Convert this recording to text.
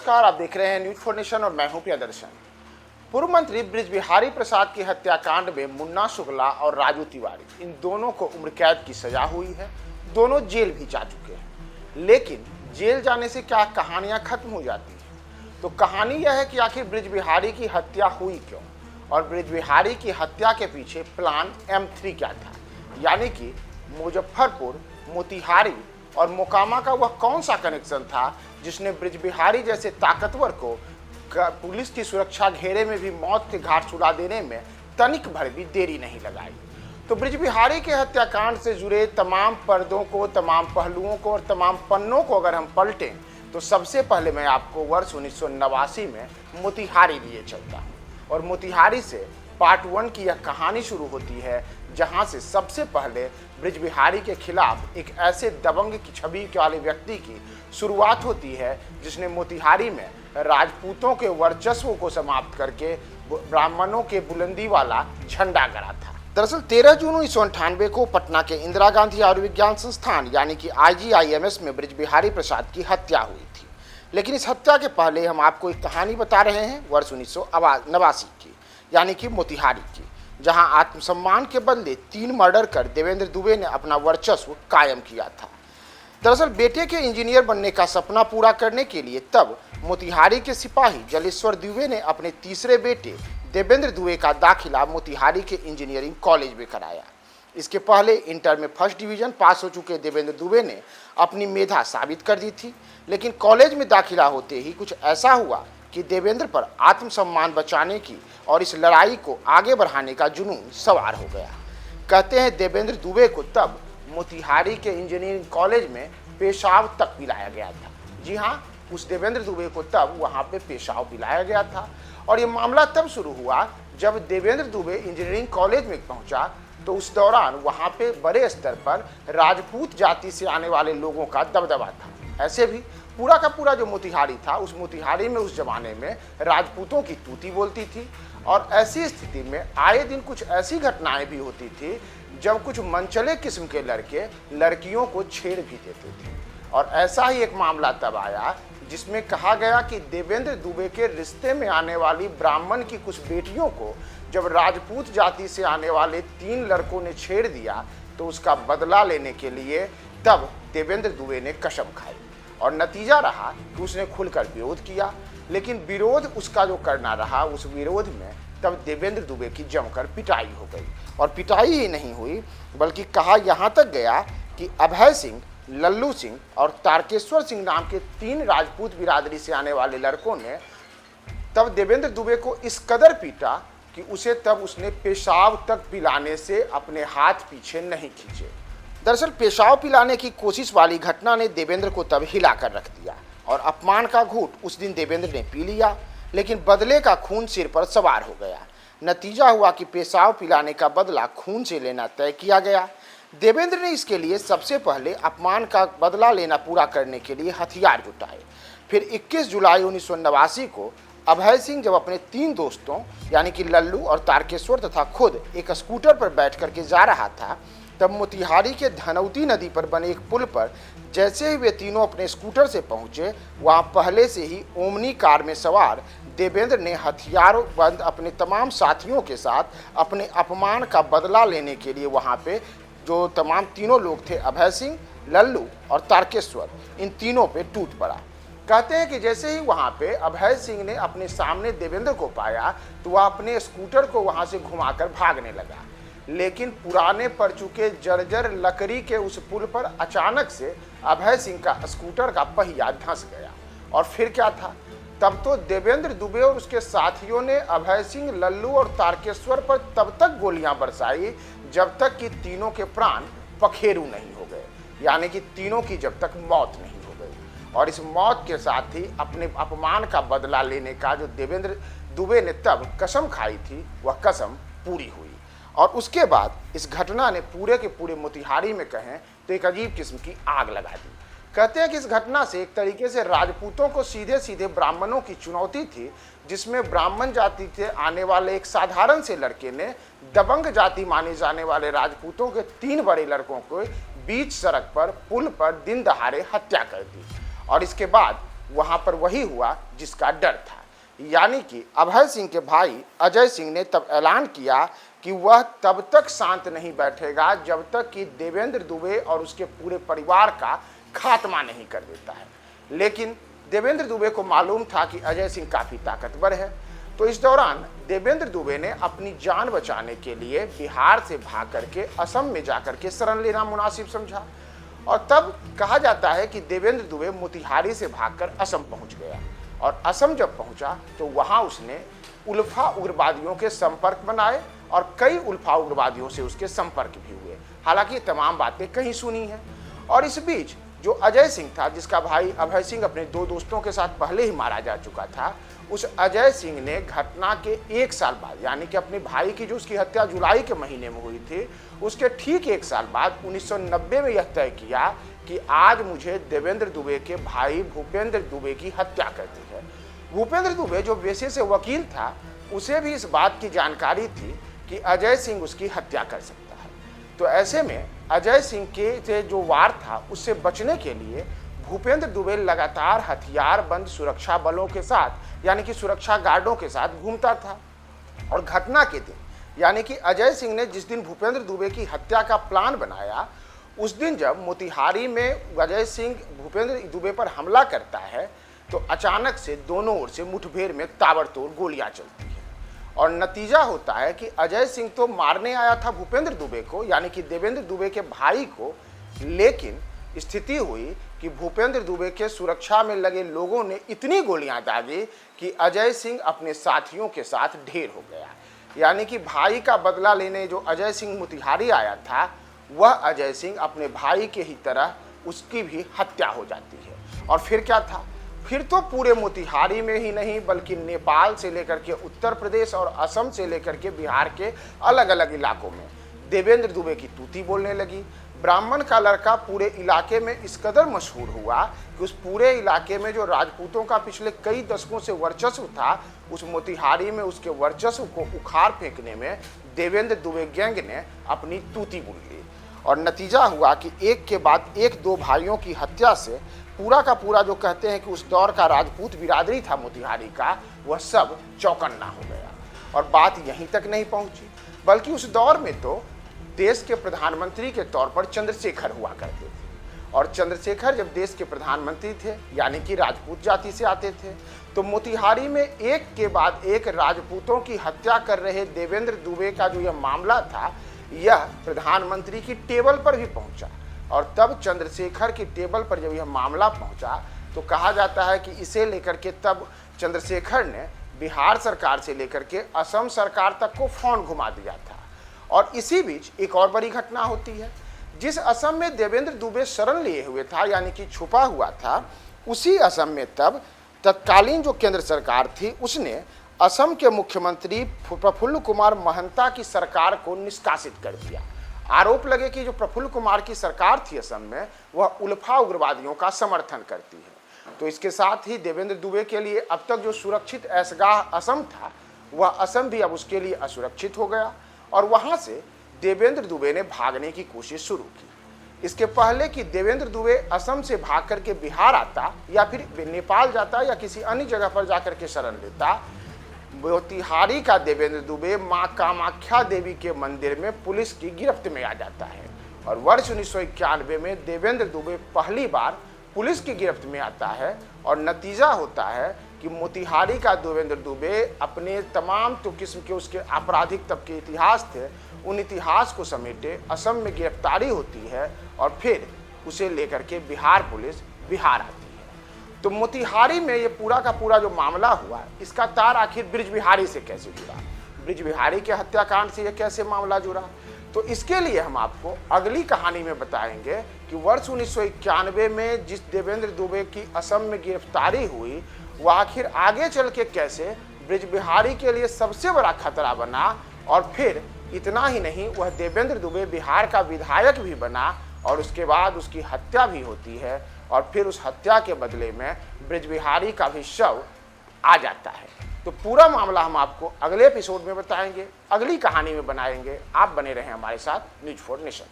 नमस्कार, आप देख रहे हैं न्यूज फॉर नेशन और मैं हूं प्रियदर्शन। पूर्व मंत्री बृज बिहारी प्रसाद की हत्याकांड में मुन्ना शुक्ला और राजू तिवारी इन दोनों को उम्र कैद की सजा हुई है। दोनों जेल भी जा चुके हैं, लेकिन जेल जाने से क्या कहानियां खत्म हो जाती हैं? तो कहानी यह है कि आखिर बृज बिहारी की हत्या हुई क्यों और बृज बिहारी की हत्या के पीछे प्लान M3 क्या था, यानी कि मुजफ्फरपुर, मोतिहारी और मोकामा का वह कौन सा कनेक्शन था जिसने बृज बिहारी जैसे ताकतवर को पुलिस की सुरक्षा घेरे में भी मौत के घाट छुड़ा देने में तनिक भर भी देरी नहीं लगाई। तो बृज बिहारी के हत्याकांड से जुड़े तमाम पर्दों को, तमाम पहलुओं को और तमाम पन्नों को अगर हम पलटें तो सबसे पहले मैं आपको वर्ष 1989 में मोतिहारी लिए चलता हूँ। और मोतिहारी से पार्ट 1 की यह कहानी शुरू होती है, जहां से सबसे पहले बृज बिहारी के खिलाफ एक ऐसे दबंग की छवि वाले व्यक्ति की शुरुआत होती है जिसने मोतिहारी में राजपूतों के वर्चस्व को समाप्त करके ब्राह्मणों के बुलंदी वाला झंडा गड़ा था। दरअसल 13 जून 1998 को पटना के इंदिरा गांधी आयुर्विज्ञान संस्थान यानी कि IGIMS में बृज बिहारी प्रसाद की हत्या हुई थी। लेकिन इस हत्या के पहले हम आपको एक कहानी बता रहे हैं वर्ष 1989 की, यानी कि मोतिहारी की, जहां आत्मसम्मान के बदले 3 मर्डर कर देवेंद्र दुबे ने अपना वर्चस्व कायम किया था। दरअसल बेटे के इंजीनियर बनने का सपना पूरा करने के लिए तब मोतिहारी के सिपाही जलेश्वर दुबे ने अपने तीसरे बेटे देवेंद्र दुबे का दाखिला मोतिहारी के इंजीनियरिंग कॉलेज में कराया। इसके पहले इंटर में फर्स्ट डिवीजन पास हो चुके देवेंद्र दुबे ने अपनी मेधा साबित कर दी थी, लेकिन कॉलेज में दाखिला होते ही कुछ ऐसा हुआ कि देवेंद्र पर आत्मसम्मान बचाने की और इस लड़ाई को आगे बढ़ाने का जुनून सवार हो गया। कहते हैं देवेंद्र दुबे को तब मोतिहारी के इंजीनियरिंग कॉलेज में पेशाब तक पिलाया गया था। जी हाँ, उस देवेंद्र दुबे को तब वहाँ पे पेशाब पिलाया गया था। और ये मामला तब शुरू हुआ जब देवेंद्र दुबे इंजीनियरिंग कॉलेज में पहुँचा तो उस दौरान वहाँ पे बड़े स्तर पर राजपूत जाति से आने वाले लोगों का दबदबा था। ऐसे भी पूरा का पूरा जो मोतिहारी था, उस मोतिहारी में उस जमाने में राजपूतों की तूती बोलती थी। और ऐसी स्थिति में आए दिन कुछ ऐसी घटनाएं भी होती थी जब कुछ मनचले किस्म के लड़के लड़कियों को छेड़ भी देते थे। और ऐसा ही एक मामला तब आया जिसमें कहा गया कि देवेंद्र दुबे के रिश्ते में आने वाली ब्राह्मण की कुछ बेटियों को जब राजपूत जाति से आने वाले 3 लड़कों ने छेड़ दिया तो उसका बदला लेने के लिए तब देवेंद्र दुबे ने कसम खाई। और नतीजा रहा कि उसने खुलकर विरोध किया, लेकिन विरोध उसका जो करना रहा, उस विरोध में तब देवेंद्र दुबे की जमकर पिटाई हो गई। और पिटाई ही नहीं हुई बल्कि कहा यहाँ तक गया कि अभय सिंह, लल्लू सिंह और तारकेश्वर सिंह नाम के 3 राजपूत बिरादरी से आने वाले लड़कों ने तब देवेंद्र दुबे को इस कदर पीटा कि उसे तब उसने पेशाब तक पिलाने से अपने हाथ पीछे नहीं खींचे। दरअसल पेशाब पिलाने की कोशिश वाली घटना ने देवेंद्र को तब हिलाकर रख दिया और अपमान का घूंट उस दिन देवेंद्र ने पी लिया, लेकिन बदले का खून सिर पर सवार हो गया। नतीजा हुआ कि पेशाब पिलाने का बदला खून से लेना तय किया गया। देवेंद्र ने इसके लिए सबसे पहले अपमान का बदला लेना पूरा करने के लिए हथियार जुटाए। फिर 21 जुलाई 1989 को अभय सिंह जब अपने 3 दोस्तों यानी कि लल्लू और तारकेश्वर तथा खुद एक स्कूटर पर बैठ करके जा रहा था, तब मोतिहारी के धनौती नदी पर बने एक पुल पर जैसे ही वे तीनों अपने स्कूटर से पहुंचे, वहां पहले से ही ओमनी कार में सवार देवेंद्र ने हथियारों बंद अपने तमाम साथियों के साथ अपने अपमान का बदला लेने के लिए वहां पे जो तमाम तीनों लोग थे, अभय सिंह, लल्लू और तारकेश्वर, इन तीनों पे टूट पड़ा। कहते हैं कि जैसे ही वहां पे अभय सिंह ने अपने सामने देवेंद्र को पाया तो वह अपने स्कूटर को वहां से घुमाकर भागने लगा, लेकिन पुराने पड़ चुके जर्जर लकड़ी के उस पुल पर अचानक से अभय सिंह का स्कूटर का पहिया धंस गया। और फिर क्या था, तब तो देवेंद्र दुबे और उसके साथियों ने अभय सिंह, लल्लू और तारकेश्वर पर तब तक गोलियां बरसाई जब तक कि तीनों के प्राण पखेरु नहीं हो गए, यानी कि तीनों की जब तक मौत नहीं हो गई। और इस मौत के साथ ही अपने अपमान का बदला लेने का जो देवेंद्र दुबे ने तब कसम खाई थी, वह कसम पूरी हुई। और उसके बाद इस घटना ने पूरे के पूरे मोतिहारी में कहें तो एक अजीब किस्म की आग लगा दी। कहते हैं कि इस घटना से एक तरीके से राजपूतों को सीधे सीधे ब्राह्मणों की चुनौती थी, जिसमें ब्राह्मण जाति से आने वाले एक साधारण से लड़के ने दबंग जाति माने जाने वाले राजपूतों के 3 बड़े लड़कों को बीच सड़क पर पुल पर दिन दहाड़े हत्या कर दी। और इसके बाद वहां पर वही हुआ जिसका डर था। यानी कि अभय सिंह के भाई अजय सिंह ने तब ऐलान किया कि वह तब तक शांत नहीं बैठेगा जब तक कि देवेंद्र दुबे और उसके पूरे परिवार का खात्मा नहीं कर देता है। लेकिन देवेंद्र दुबे को मालूम था कि अजय सिंह काफ़ी ताकतवर है, तो इस दौरान देवेंद्र दुबे ने अपनी जान बचाने के लिए बिहार से भाग करके असम में जाकर के शरण लेना मुनासिब समझा। और तब कहा जाता है कि देवेंद्र दुबे मोतिहारी से भागकर असम पहुंच गया, और असम जब पहुंचा तो वहां उसने उल्फा उग्रवादियों के संपर्क बनाए और कई उल्फा उग्रवादियों से उसके संपर्क भी हुए। हालांकि तमाम बातें कहीं सुनी हैं। और इस बीच जो अजय सिंह था, जिसका भाई अभय सिंह अपने 2 दोस्तों के साथ पहले ही मारा जा चुका था, उस अजय सिंह ने घटना के 1 साल बाद, यानी कि अपने भाई की जो उसकी हत्या जुलाई के महीने में हुई थी, उसके ठीक 1 साल बाद 1990 में यह तय किया कि आज मुझे देवेंद्र दुबे के भाई भूपेंद्र दुबे की हत्या करनी है। भूपेंद्र दुबे जो पेशे से वकील था, उसे भी इस बात की जानकारी थी कि अजय सिंह उसकी हत्या कर सकता है। तो ऐसे में अजय सिंह के से जो वार था उससे बचने के लिए भूपेंद्र दुबे लगातार हथियार बंद सुरक्षा बलों के साथ, यानी कि सुरक्षा गार्डों के साथ घूमता था। और घटना के दिन, यानी कि अजय सिंह ने जिस दिन भूपेंद्र दुबे की हत्या का प्लान बनाया, उस दिन जब मोतिहारी में अजय सिंह भूपेंद्र दुबे पर हमला करता है, तो अचानक से दोनों ओर से मुठभेड़ में ताबड़तोड़ गोलियां चलती हैं। और नतीजा होता है कि अजय सिंह तो मारने आया था भूपेंद्र दुबे को, यानी कि देवेंद्र दुबे के भाई को, लेकिन स्थिति हुई कि भूपेंद्र दुबे के सुरक्षा में लगे लोगों ने इतनी गोलियां दागी कि अजय सिंह अपने साथियों के साथ ढेर हो गया। यानी कि भाई का बदला लेने जो अजय सिंह मोतिहारी आया था, वह अजय सिंह अपने भाई के ही तरह उसकी भी हत्या हो जाती है। और फिर क्या था, फिर तो पूरे मोतिहारी में ही नहीं बल्कि नेपाल से लेकर के उत्तर प्रदेश और असम से लेकर के बिहार के अलग अलग इलाकों में देवेंद्र दुबे की तूती बोलने लगी। ब्राह्मण का लड़का पूरे इलाके में इस कदर मशहूर हुआ कि उस पूरे इलाके में जो राजपूतों का पिछले कई दशकों से वर्चस्व था, उस मोतिहारी में उसके वर्चस्व को उखाड़ फेंकने में देवेंद्र दुबे गैंग ने अपनी तूती बुन ली। और नतीजा हुआ कि एक के बाद एक 2 भाइयों की हत्या से पूरा का पूरा जो कहते हैं कि उस दौर का राजपूत बिरादरी था मोतिहारी का, वह सब चौकन्ना हो गया। और बात यहीं तक नहीं पहुंची, बल्कि उस दौर में तो देश के प्रधानमंत्री के तौर पर चंद्रशेखर हुआ करते थे। और चंद्रशेखर जब देश के प्रधानमंत्री थे, यानी कि राजपूत जाति से आते थे, तो मोतिहारी में एक के बाद एक राजपूतों की हत्या कर रहे देवेंद्र दुबे का जो यह मामला था, यह प्रधानमंत्री की टेबल पर भी पहुंचा। और तब चंद्रशेखर की टेबल पर जब यह मामला पहुंचा, तो कहा जाता है कि इसे लेकर के तब चंद्रशेखर ने बिहार सरकार से लेकर के असम सरकार तक को फोन घुमा दिया था। और इसी बीच एक और बड़ी घटना होती है। जिस असम में देवेंद्र दुबे शरण लिए हुए था, यानी कि छुपा हुआ था, उसी असम में तब तत्कालीन जो केंद्र सरकार थी, उसने असम के मुख्यमंत्री प्रफुल्ल कुमार महंता की सरकार को निष्कासित कर दिया। आरोप लगे कि जो प्रफुल्ल कुमार की सरकार थी असम में, वह उल्फा उग्रवादियों का समर्थन करती है। तो इसके साथ ही देवेंद्र दुबे के लिए अब तक जो सुरक्षित ऐशगाह असम था, वह असम भी अब उसके लिए असुरक्षित हो गया। और वहां से देवेंद्र दुबे ने भागने की कोशिश शुरू की। इसके पहले कि देवेंद्र दुबे असम से भाग करके बिहार आता या फिर नेपाल जाता या किसी अन्य जगह पर जाकर के शरण लेता, मोतिहारी का देवेंद्र दुबे मां कामाख्या देवी के मंदिर में पुलिस की गिरफ्त में आ जाता है। और वर्ष 1991 में देवेंद्र दुबे पहली बार पुलिस की गिरफ्त में आता है। और नतीजा होता है कि मोतिहारी का देवेंद्र दुबे अपने तमाम तो किस्म के उसके आपराधिक तब के इतिहास थे, उन इतिहास को समेटे असम में गिरफ्तारी होती है। और फिर उसे लेकर के बिहार पुलिस बिहार आती है। तो मोतिहारी में ये पूरा का पूरा जो मामला हुआ, इसका तार आखिर ब्रिज बिहारी से कैसे जुड़ा, ब्रिज बिहारी के हत्याकांड से ये कैसे मामला जुड़ा, तो इसके लिए हम आपको अगली कहानी में बताएंगे कि वर्ष 1991 में जिस देवेंद्र दुबे की असम में गिरफ्तारी हुई, वह आखिर आगे चल के कैसे ब्रिज बिहारी के लिए सबसे बड़ा खतरा बना। और फिर इतना ही नहीं, वह देवेंद्र दुबे बिहार का विधायक भी बना और उसके बाद उसकी हत्या भी होती है। और फिर उस हत्या के बदले में ब्रिज बिहारी का भी शव आ जाता है। तो पूरा मामला हम आपको अगले एपिसोड में बताएंगे, अगली कहानी में बनाएंगे। आप बने रहें हमारे साथ न्यूज़ 4 नेशन।